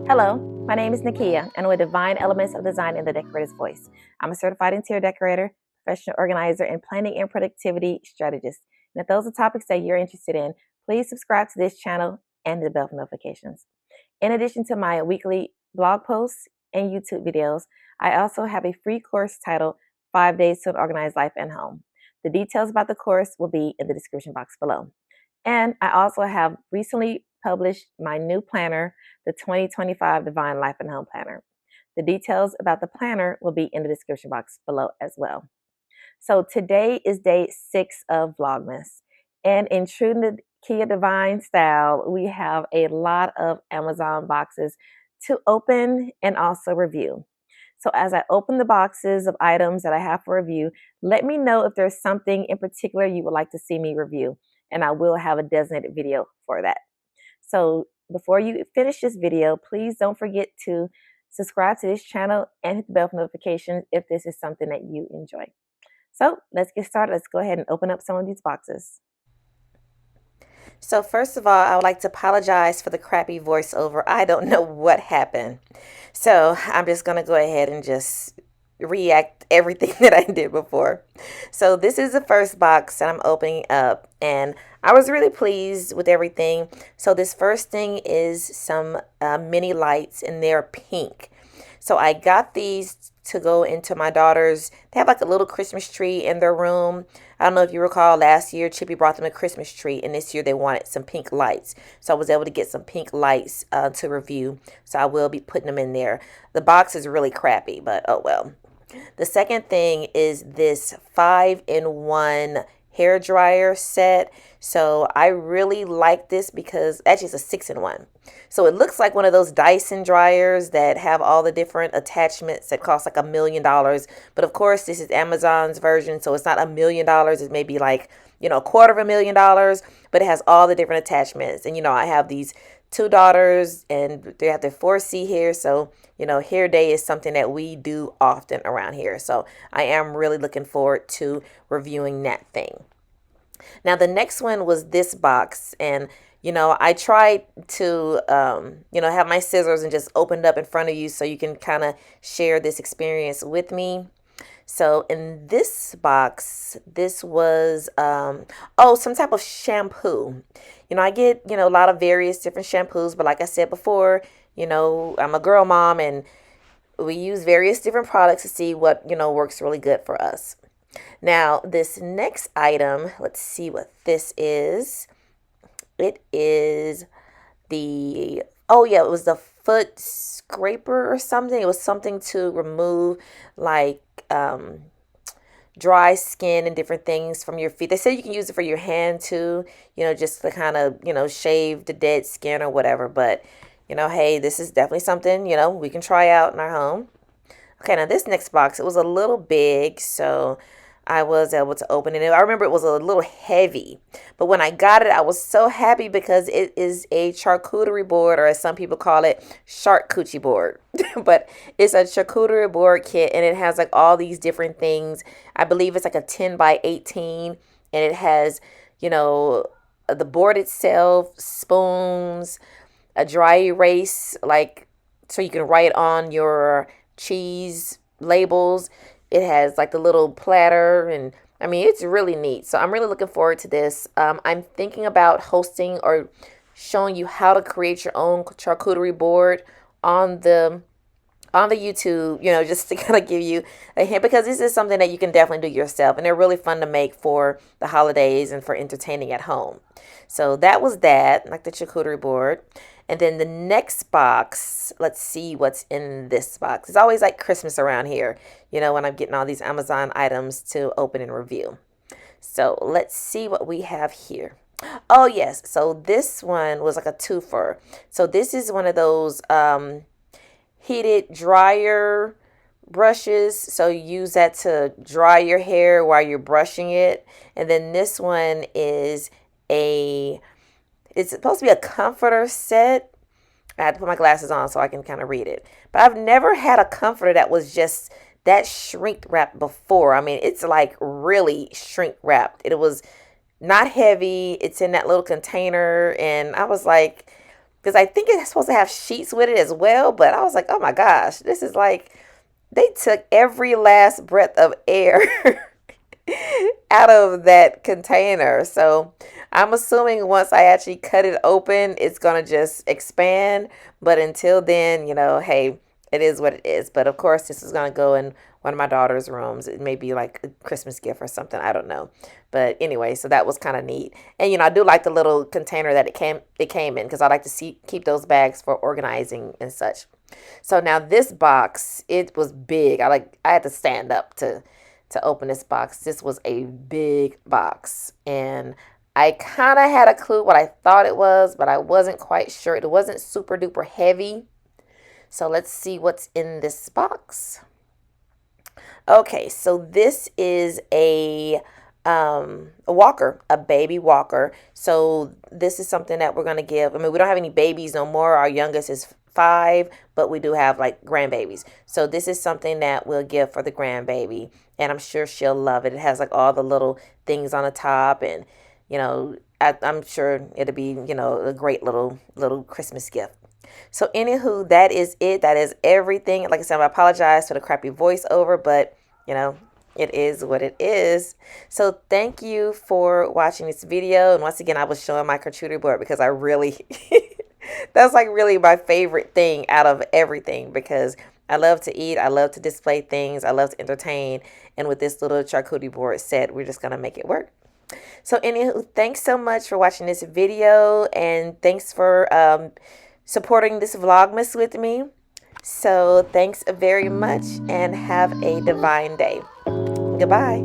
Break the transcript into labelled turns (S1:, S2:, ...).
S1: Hello, my name is Nakeya, and with Divine Elements of Design in the Decorator's Voice. I'm a certified interior decorator, professional organizer, and planning and productivity strategist. And if those are topics that you're interested in, please subscribe to this channel and the bell for notifications. In addition to my weekly blog posts and YouTube videos, I also have a free course titled 5 Days to an Organized Life and Home. The details about the course will be in the description box below. And I also have recently published my new planner, the 2025 Divine Life and Home Planner. The details about the planner will be in the description box below as well. So today is day 6 of Vlogmas. And in true Nakeya Divine style, we have a lot of Amazon boxes to open and also review. So as I open the boxes of items that I have for review, let me know if there's something in particular you would like to see me review, and I will have a designated video for that. So before you finish this video, please don't forget to subscribe to this channel and hit the bell for notifications if this is something that you enjoy. So let's get started. Let's go ahead and open up some of these boxes. So first of all, I would like to apologize for the crappy voiceover. I don't know what happened. So I'm just going to go ahead and just react everything that I did before. So this is the first box that I'm opening up, and I was really pleased with everything. So this first thing is some mini lights, and they're pink. So I got these to go into my daughter's. They have like a little Christmas tree in their room. I don't know if you recall, last year Chippy brought them a Christmas tree, and this year they wanted some pink lights. So I was able to get some pink lights to review. So I will be putting them in there. The box is really crappy, but oh well. The second thing is this 5-in-1 hair dryer set. So I really like this because actually it's a 6-in-1. So it looks like one of those Dyson dryers that have all the different attachments that cost like $1 million. But of course, this is Amazon's version, so it's not $1 million. It may be like, $250,000, but it has all the different attachments. And I have these 2 daughters, and they have their 4C hair. So, hair day is something that we do often around here. So I am really looking forward to reviewing that thing. Now, the next one was this box, and I tried to, have my scissors and just open it up in front of you so you can kind of share this experience with me. So in this box, this was, some type of shampoo. I get, a lot of various different shampoos, but like I said before, I'm a girl mom, and we use various different products to see what, works really good for us. Now, this next item, let's see what this is. It is it was the foot scraper or something. It was something to remove like dry skin and different things from your feet. They said you can use it for your hand too, just to kind of, shave the dead skin or whatever. But, hey, this is definitely something, we can try out in our home. Okay, now this next box, it was a little big, so I was able to open it. I remember it was a little heavy, but when I got it, I was so happy because it is a charcuterie board, or as some people call it, charcuterie board. But it's a charcuterie board kit, and it has like all these different things. I believe it's like a 10 by 18, and it has, the board itself, spoons, a dry erase, like so you can write on your cheese labels. It has like the little platter, and I mean, it's really neat. So I'm really looking forward to this. I'm thinking about hosting or showing you how to create your own charcuterie board on the YouTube, just to kind of give you a hint, because this is something that you can definitely do yourself, and they're really fun to make for the holidays and for entertaining at home. So that was that, like the charcuterie board. And then the next box, let's see what's in this box. It's always like Christmas around here, when I'm getting all these Amazon items to open and review. So let's see what we have here. Oh, yes. So this one was like a twofer. So this is one of those heated dryer brushes. So you use that to dry your hair while you're brushing it. And then this one is it's supposed to be a comforter set. I had to put my glasses on so I can kind of read it. But I've never had a comforter that was just that shrink wrapped before. I mean, it's like really shrink wrapped. It was not heavy. It's in that little container. And I was like, because I think it's supposed to have sheets with it as well. But I was like, oh my gosh, this is like they took every last breath of air out of that container. So I'm assuming once I actually cut it open, it's going to just expand. But until then, hey, it is what it is. But of course, this is going to go in one of my daughter's rooms. It may be like a Christmas gift or something. I don't know. But anyway, so that was kind of neat. And I do like the little container that it came in, because I like to keep those bags for organizing and such. So now this box, it was big. I had to stand up to open this box. This was a big box, and I kind of had a clue what I thought it was, but I wasn't quite sure. It wasn't super duper heavy. So let's see what's in this box. Okay, so this is a walker, a baby walker. So this is something that we're going to give. I mean, we don't have any babies no more. Our youngest is 5, but we do have like grandbabies. So this is something that we'll give for the grandbaby, and I'm sure she'll love it. It has like all the little things on the top, and I'm sure it'll be a great little Christmas gift. So anywho, that is it. That is everything. Like I said, I apologize for the crappy voiceover, but it is what it is. So thank you for watching this video. And once again, I was showing my charcuterie board because I really, that's like really my favorite thing out of everything, because I love to eat. I love to display things. I love to entertain. And with this little charcuterie board set, we're just going to make it work. So anywho, thanks so much for watching this video. And thanks for supporting this Vlogmas with me. So thanks very much, and have a divine day. Goodbye.